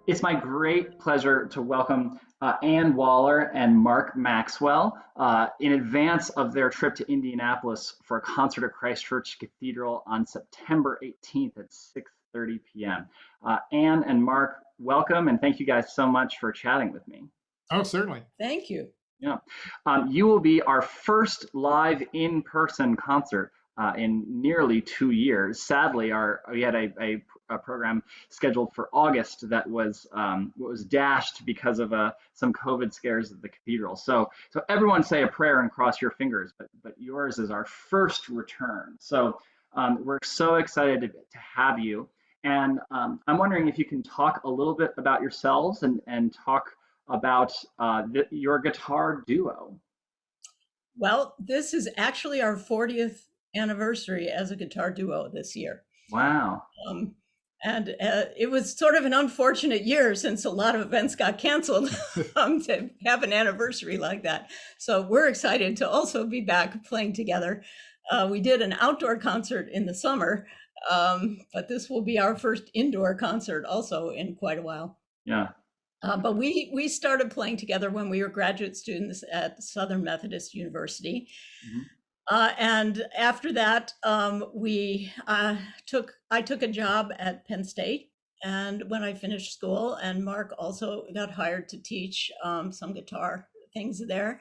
It's my great pleasure to welcome Ann Waller and Mark Maxwell in advance of their trip to Indianapolis for a concert at Christ Church Cathedral on September 18th at 6:30 p.m. Ann and Mark, welcome, and thank you guys so much for chatting with me. Oh, certainly. Thank you. Yeah. You will be our first live in-person concert in nearly 2 years. Sadly, we had a program scheduled for August that was dashed because of some COVID scares at the cathedral. So everyone say a prayer and cross your fingers, but yours is our first return. So we're so excited to have you. And I'm wondering if you can talk a little bit about yourselves and talk about your guitar duo. Well, this is actually our 40th anniversary as a guitar duo this year. Wow. And it was sort of an unfortunate year since a lot of events got canceled to have an anniversary like that. So we're excited to also be back playing together. We did an outdoor concert in the summer, but this will be our first indoor concert also in quite a while. Yeah. But we started playing together when we were graduate students at Southern Methodist University. And after that, I took a job at Penn State. And when I finished school, and Mark also got hired to teach some guitar things there.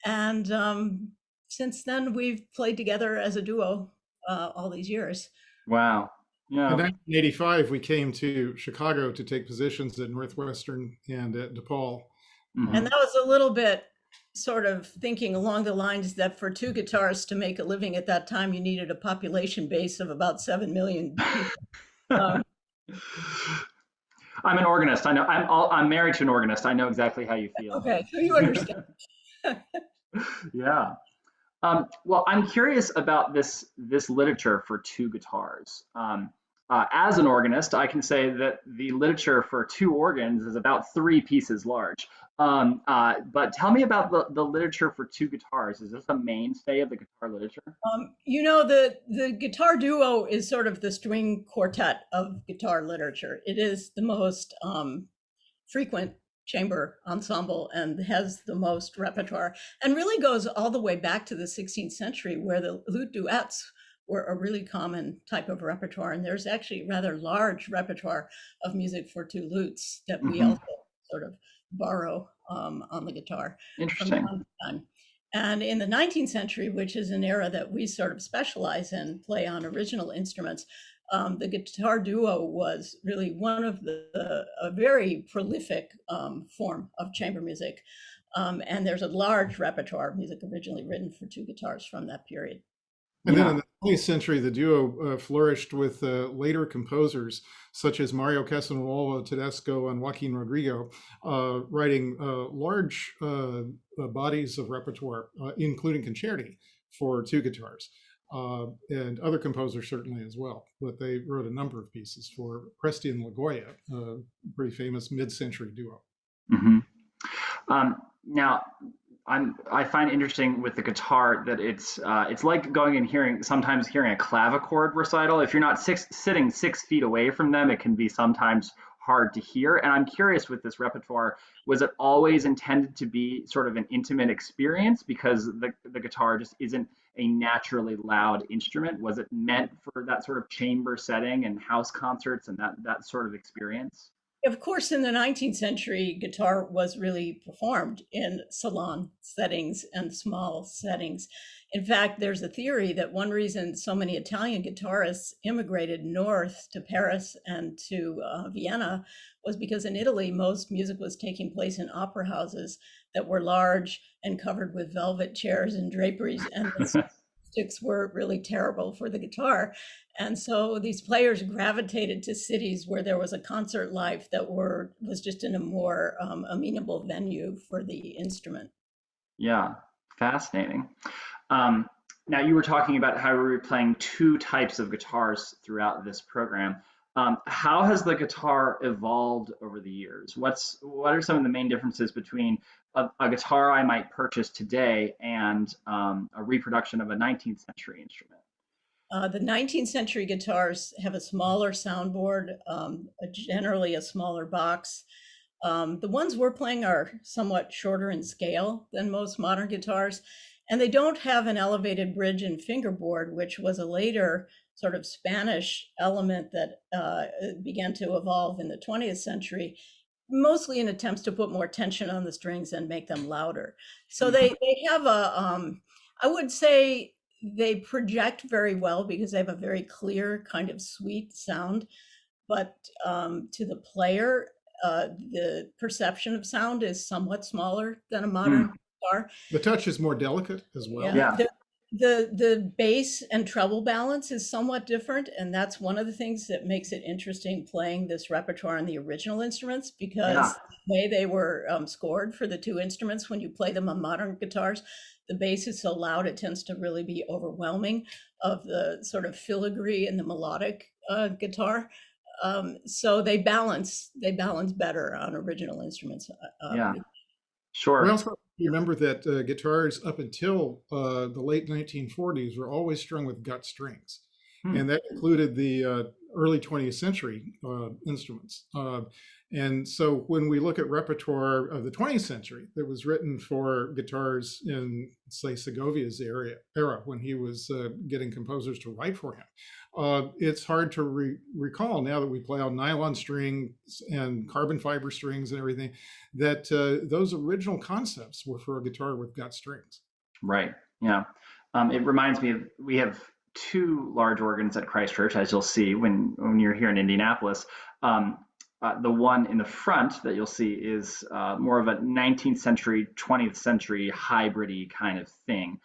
And since then, we've played together as a duo all these years. Wow. Yeah. In 1985, we came to Chicago to take positions at Northwestern and at DePaul. And that was a little bit sort of thinking along the lines that for two guitarists to make a living at that time, you needed a population base of about 7 million people. I'm an organist. I know. I'm married to an organist. I know exactly how you feel. Okay, so you understand. Yeah. Well, I'm curious about this literature for two guitars. As an organist, I can say that the literature for two organs is about 3 pieces large. But tell me about the literature for two guitars. Is this a mainstay of the guitar literature? The guitar duo is sort of the string quartet of guitar literature. It is the most frequent chamber ensemble and has the most repertoire, and really goes all the way back to the 16th century, where the lute duets were a really common type of repertoire. And there's actually a rather large repertoire of music for two lutes that we also sort of borrow on the guitar. Interesting. From time to time. And in the 19th century, which is an era that we sort of specialize in, play on original instruments, the guitar duo was really one of a very prolific form of chamber music. And there's a large repertoire of music originally written for two guitars from that period. And then in the 20th century, the duo flourished with later composers such as Mario Casanova Tedesco and Joaquin Rodrigo, writing large bodies of repertoire, including concerti for two guitars, and other composers certainly as well. But they wrote a number of pieces for Presti and Lagoya, a pretty famous mid-century duo. Now, I find interesting with the guitar that it's like going and sometimes hearing a clavichord recital. If you're not sitting 6 feet away from them, it can be sometimes hard to hear. And I'm curious, with this repertoire, was it always intended to be sort of an intimate experience because the guitar just isn't a naturally loud instrument? Was it meant for that sort of chamber setting and house concerts and that sort of experience? Of course, in the 19th century, guitar was really performed in salon settings and small settings. In fact, there's a theory that one reason so many Italian guitarists immigrated north to Paris and to Vienna was because in Italy, most music was taking place in opera houses that were large and covered with velvet chairs and draperies, and the acoustics were really terrible for the guitar. And so these players gravitated to cities where there was a concert life that was just in a more amenable venue for the instrument. Yeah, fascinating. Now, you were talking about how we were playing 2 types of guitars throughout this program. How has the guitar evolved over the years? What are some of the main differences between a guitar I might purchase today and a reproduction of a 19th century instrument? The 19th century guitars have a smaller soundboard, generally a smaller box. The ones we're playing are somewhat shorter in scale than most modern guitars, and they don't have an elevated bridge and fingerboard, which was a later sort of Spanish element that began to evolve in the 20th century, mostly in attempts to put more tension on the strings and make them louder. So they have I would say they project very well because they have a very clear kind of sweet sound, but to the player, the perception of sound is somewhat smaller than a modern guitar. The touch is more delicate as well. Yeah. The bass and treble balance is somewhat different, and that's one of the things that makes it interesting playing this repertoire on the original instruments, because the way they were scored for the two instruments, when you play them on modern guitars, the bass is so loud it tends to really be overwhelming of the sort of filigree and the melodic guitar. So they balance better on original instruments. Yeah, sure. We also remember that guitars up until the late 1940s were always strung with gut strings, and that included the early 20th century instruments. And so when we look at repertoire of the 20th century that was written for guitars in, say, Segovia's era when he was getting composers to write for him, it's hard to recall now that we play on nylon strings and carbon fiber strings and everything, that those original concepts were for a guitar with gut strings. Right. Yeah. It reminds me of, we have two large organs at Christ Church, as you'll see when you're here in Indianapolis. The one in the front that you'll see is more of a 19th century, 20th century hybrid-y kind of thing.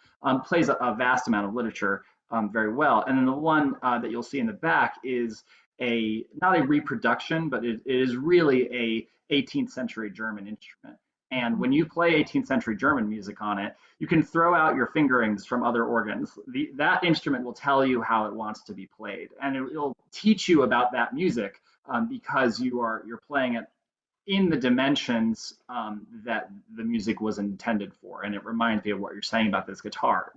Plays a vast amount of literature very well. And then the one that you'll see in the back is not a reproduction, but it is really a 18th century German instrument. And when you play 18th century German music on it, you can throw out your fingerings from other organs. That instrument will tell you how it wants to be played, and it'll teach you about that music because you're playing it in the dimensions that the music was intended for. And it reminds me of what you're saying about these guitars.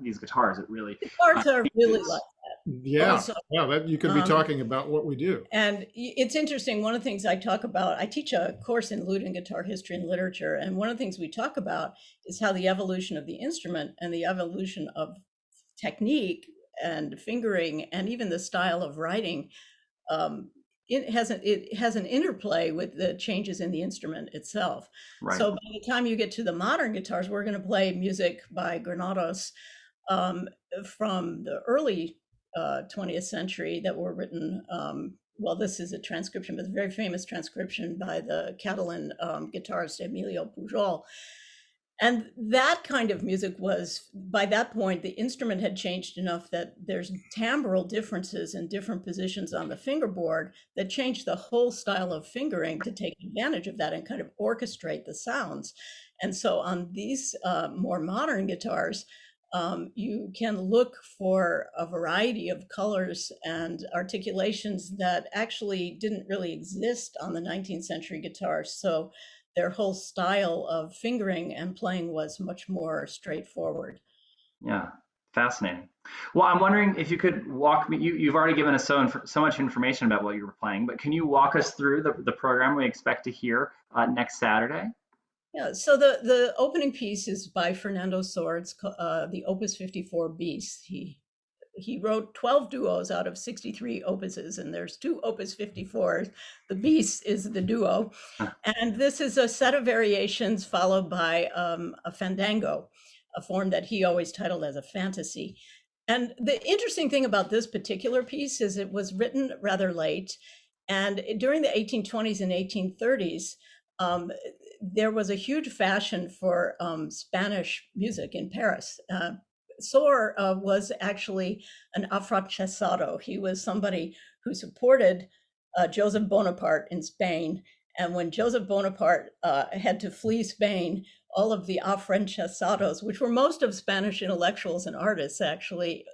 It really guitars are really like that. Yeah, also, that you could be talking about what we do. And it's interesting. One of the things I talk about, I teach a course in lute and guitar history and literature, and one of the things we talk about is how the evolution of the instrument and the evolution of technique and fingering and even the style of writing, it has an interplay with the changes in the instrument itself. Right. So by the time you get to the modern guitars, we're going to play music by Granados from the early 20th century that were written. Well, this is a transcription, but a very famous transcription by the Catalan guitarist Emilio Pujol. And that kind of music was, by that point, the instrument had changed enough that there's timbral differences in different positions on the fingerboard that changed the whole style of fingering to take advantage of that and kind of orchestrate the sounds. And so on these more modern guitars, you can look for a variety of colors and articulations that actually didn't really exist on the 19th century guitars. So their whole style of fingering and playing was much more straightforward. Yeah, fascinating. Well, I'm wondering if you could walk me, you've already given us so much information about what you were playing, but can you walk us through the program we expect to hear next Saturday? Yeah, so the opening piece is by Fernando Swords, the Opus 54 Bis. He wrote 12 duos out of 63 opuses, and there's 2 Opus 54s. The Bis is the duo. And this is a set of variations followed by a fandango, a form that he always titled as a fantasy. And the interesting thing about this particular piece is it was written rather late. And during the 1820s and 1830s, there was a huge fashion for Spanish music in Paris. Sor was actually an afrancesado. He was somebody who supported Joseph Bonaparte in Spain. And when Joseph Bonaparte had to flee Spain, all of the afrancesados, which were most of Spanish intellectuals and artists, actually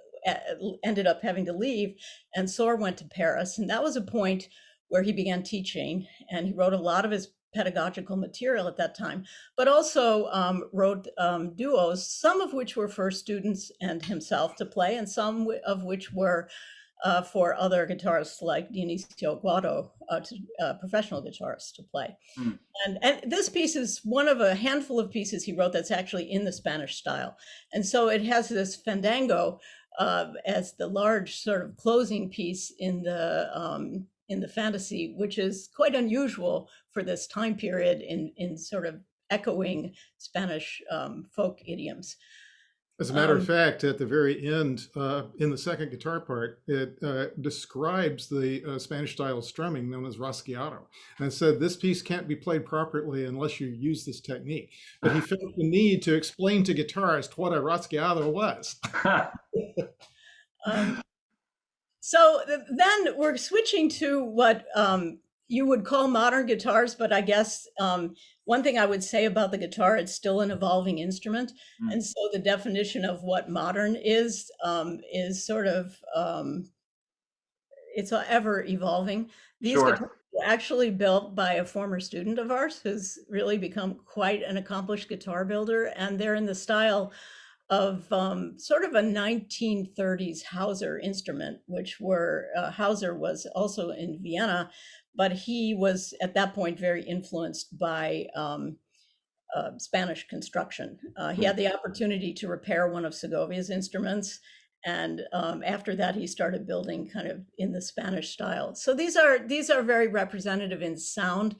ended up having to leave. And Sor went to Paris. And that was a point where he began teaching. And he wrote a lot of his pedagogical material at that time, but also wrote duos, some of which were for students and himself to play, and some of which were for other guitarists like Dionisio Guado, professional guitarists to play. Mm. And this piece is one of a handful of pieces he wrote that's actually in the Spanish style. And so it has this fandango as the large sort of closing piece in the fantasy, which is quite unusual for this time period in sort of echoing Spanish folk idioms. As a matter of fact, at the very end, in the second guitar part, it describes the Spanish style of strumming known as rasgueado, and said this piece can't be played properly unless you use this technique. But he felt the need to explain to guitarists what a rasgueado was. So then we're switching to what you would call modern guitars, but I guess one thing I would say about the guitar, it's still an evolving instrument. Mm. And so the definition of what modern is sort of, it's ever evolving. These Sure. guitars were actually built by a former student of ours who's really become quite an accomplished guitar builder. And they're in the style of sort of a 1930s Hauser instrument, which Hauser was also in Vienna, but he was at that point very influenced by Spanish construction. He had the opportunity to repair one of Segovia's instruments, and after that he started building kind of in the Spanish style. So these are very representative in sound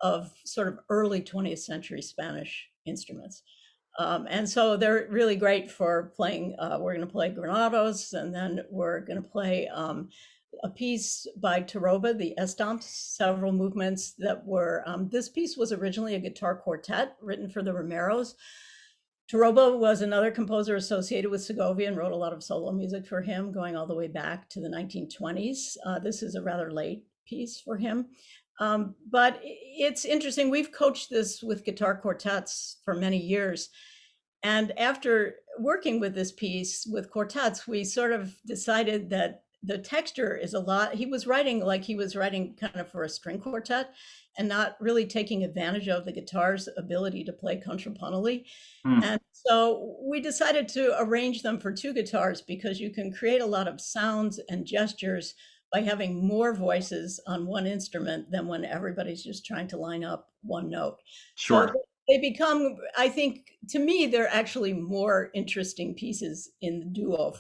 of sort of early 20th century Spanish instruments. And so they're really great for playing. We're going to play Granados, and then we're going to play a piece by Taroba, the Estamps, several movements that were, this piece was originally a guitar quartet written for the Romeros. Taroba was another composer associated with Segovia and wrote a lot of solo music for him going all the way back to the 1920s. This is a rather late piece for him. But it's interesting, we've coached this with guitar quartets for many years. And after working with this piece with quartets, we sort of decided that the texture is a lot, he was writing kind of for a string quartet and not really taking advantage of the guitar's ability to play contrapuntally. Mm. And so we decided to arrange them for two guitars because you can create a lot of sounds and gestures by having more voices on one instrument than when everybody's just trying to line up one note. Sure. So they become, I think, to me, they're actually more interesting pieces in the duo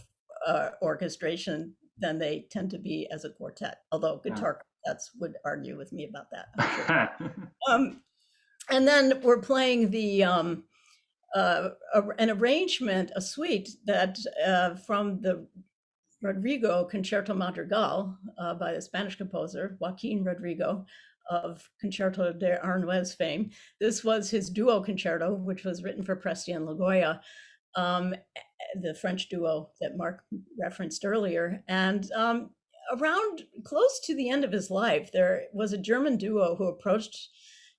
orchestration than they tend to be as a quartet, although guitar quartets would argue with me about that, I'm sure. And then we're playing the an arrangement, a suite that from the Rodrigo Concerto Madrigal by the Spanish composer Joaquin Rodrigo of Concerto de Aranjuez fame. This was his duo concerto, which was written for Presti and Lagoya, the French duo that Mark referenced earlier. And around close to the end of his life, there was a German duo who approached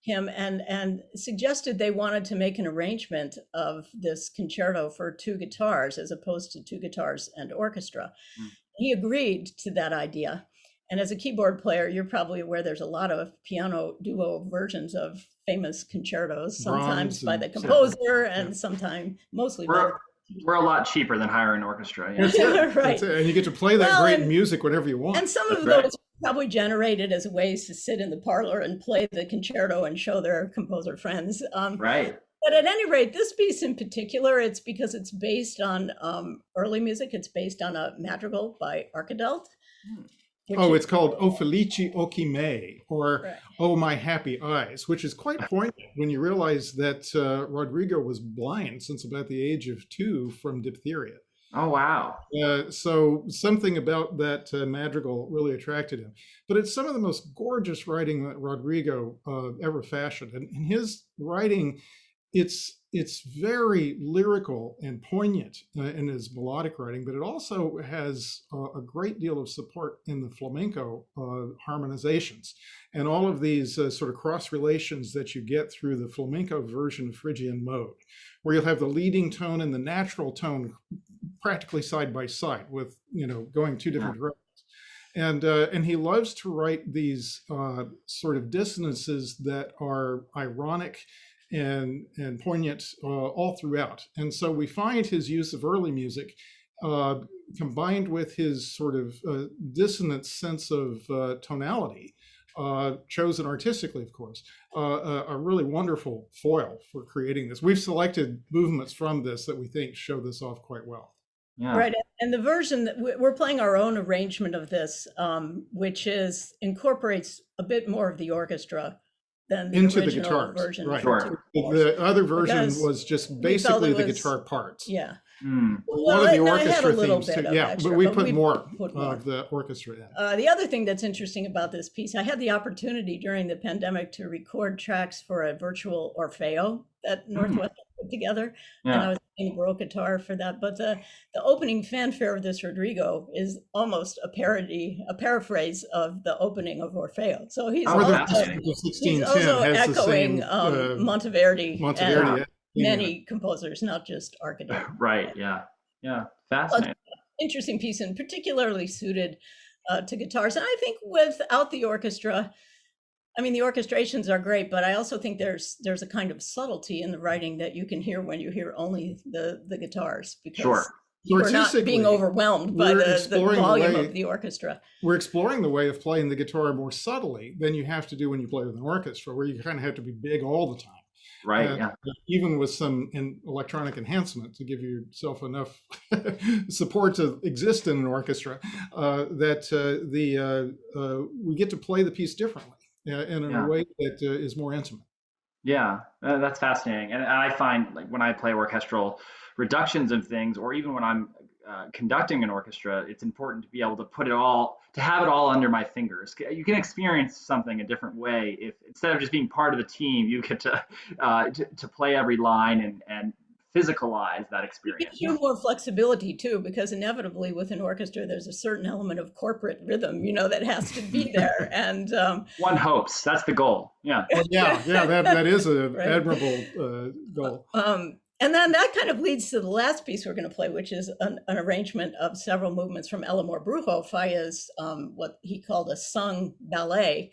him and suggested they wanted to make an arrangement of this concerto for two guitars as opposed to two guitars and orchestra. Mm. He agreed to that idea. And as a keyboard player, you're probably aware there's a lot of piano duo versions of famous concertos, sometimes by the composer and sometimes mostly by we're a lot cheaper than hiring an orchestra. Yeah. Right. And you get to play that great music whenever you want. And some of those probably generated as ways to sit in the parlor and play the concerto and show their composer friends. Right. But at any rate, this piece in particular, it's because it's based on early music. It's based on a madrigal by Arkadelt. It's called O Felici Occhi Mei, or Oh My Happy Eyes, which is quite poignant when you realize that Rodrigo was blind since about the age of 2 from diphtheria. Oh, wow. So something about that madrigal really attracted him. But it's some of the most gorgeous writing that Rodrigo ever fashioned. And in his writing, it's very lyrical and poignant in his melodic writing, but it also has a great deal of support in the flamenco harmonizations and all of these sort of cross relations that you get through the flamenco version of Phrygian mode, where you'll have the leading tone and the natural tone practically side by side with, going two different directions. And he loves to write these sort of dissonances that are ironic and poignant all throughout. And so we find his use of early music uh, combined with his sort of dissonant sense of tonality, chosen artistically, of course, a really wonderful foil for creating this. We've selected movements from this that we think show this off quite well. Yeah. Right. And the version that we're playing our own arrangement of this, which incorporates a bit more of the orchestra than the Into the original guitars, version. right. Sure. The other version Because was just we felt basically it the was- guitar parts. Yeah. Mm. One of the no, I had a orchestra little themes bit too. of Yeah, extra, but we but put we more put more. of the orchestra in. The other thing that's interesting about this piece, I had the opportunity during the pandemic to record tracks for a virtual Orfeo that Northwestern put together, and I Yeah. was playing Baroque guitar for that. But the opening fanfare of this Rodrigo is almost a paraphrase of the opening of Orfeo. So he's Oh, Or the also, fascinating. the 1610 he's also has the echoing same Monteverdi, Monteverdi. and many composers, not just Arcade. Right. Yeah. Yeah. Fascinating. Interesting piece and particularly suited to guitars. And I think without the orchestra, I mean, the orchestrations are great, but I also think there's a kind of subtlety in the writing that you can hear when you hear only the guitars, because Sure. you're not being Artistically, overwhelmed by we're the exploring the volume way- of the orchestra. We're exploring the way of playing the guitar more subtly than you have to do when you play with an orchestra, where you kind of have to be big all the time. Right. Yeah. Even with some electronic enhancement to give yourself enough support to exist in an orchestra, we get to play the piece differently and in Yeah. a way that is more intimate. Yeah, that's fascinating. And I find like when I play orchestral reductions of things, or even when I'm conducting an orchestra, it's important to be able to have it all under my fingers. You can experience something a different way if instead of just being part of the team, you get to play every line and physicalize that It experience. gives you more flexibility too, because inevitably with an orchestra, there's a certain element of corporate rhythm, that has to be there. And One hopes that's the goal. Yeah. Well, yeah, that is an Right. admirable goal. And then that kind of leads to the last piece we're going to play, which is an arrangement of several movements from Elamor Brujo, Faya's what he called a sung ballet.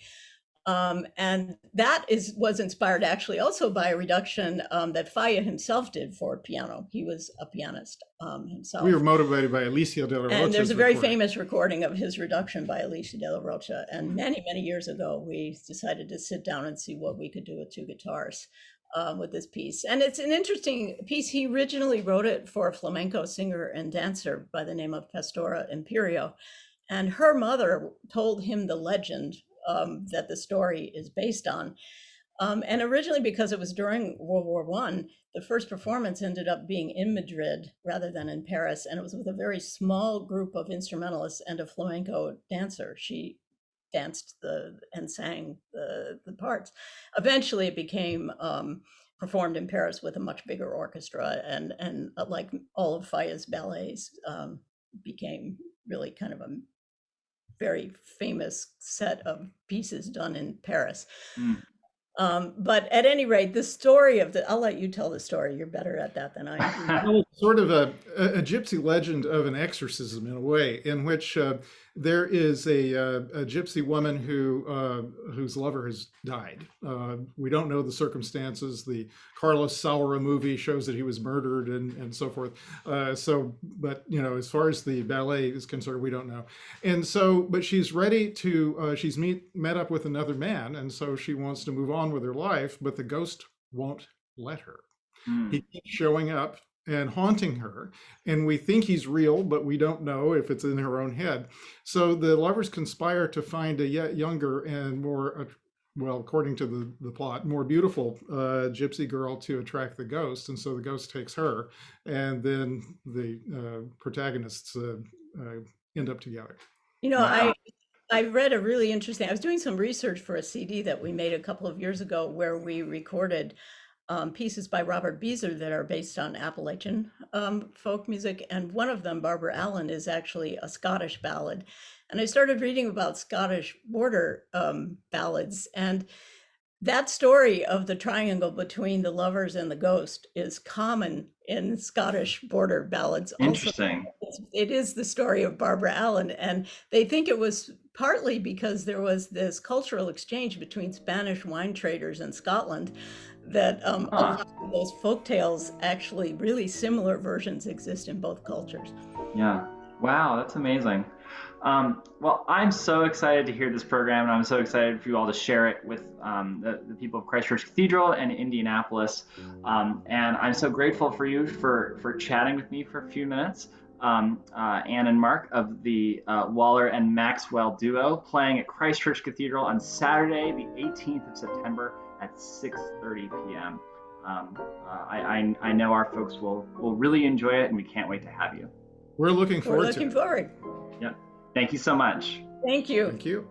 And that was inspired actually also by a reduction that Faya himself did for piano. He was a pianist himself. We were motivated by Alicia de la Rocha's And there's a very recording. famous recording of his reduction by Alicia de la Rocha. And many, many years ago, we decided to sit down and see what we could do with two guitars with this piece. And it's an interesting piece. He originally wrote it for a flamenco singer and dancer by the name of Pastora Imperio. And her mother told him the legend that the story is based on. And originally, because it was during World War I, the first performance ended up being in Madrid rather than in Paris. And it was with a very small group of instrumentalists and a flamenco dancer. She danced and sang the parts. Eventually, it became performed in Paris with a much bigger orchestra. And like all of Faya's ballets, became really kind of a very famous set of pieces done in Paris. Mm. But at any rate, the story I'll let you tell the story. You're better at that than I am. Well, sort of a gypsy legend of an exorcism in a way, in which there is a gypsy woman whose lover has died. We don't know the circumstances. The Carlos Saura movie shows that he was murdered and so forth. But as far as the ballet is concerned, we don't know. And so, but she's ready to. She's met up with another man, and so she wants to move on with her life, but the ghost won't let her. Mm. He keeps showing up and haunting her, and we think he's real, but we don't know if it's in her own head. So the lovers conspire to find a yet younger and more, well, according to the plot, more beautiful gypsy girl to attract the ghost. And so the ghost takes her, and then the protagonists end up together. Wow. I read a really interesting, I was doing some research for a CD that we made a couple of years ago where we recorded pieces by Robert Beezer that are based on Appalachian folk music. And one of them, Barbara Allen, is actually a Scottish ballad. And I started reading about Scottish border ballads. And That story of the triangle between the lovers and the ghost is common in Scottish border ballads also. Interesting. It is the story of Barbara Allen, and they think it was partly because there was this cultural exchange between Spanish wine traders in Scotland that a lot of those folk tales, actually really similar versions, exist in both cultures. Yeah. Wow, that's amazing. Well, I'm so excited to hear this program, and I'm so excited for you all to share it with the people of Christchurch Cathedral and Indianapolis. And I'm so grateful for you for chatting with me for a few minutes. Anne and Mark of the Waller and Maxwell Duo, playing at Christchurch Cathedral on Saturday, the 18th of September at 6:30 p.m. I know our folks will really enjoy it, and we can't wait to have you. We're looking forward We're looking forward. Yep. Thank you so much. Thank you. Thank you.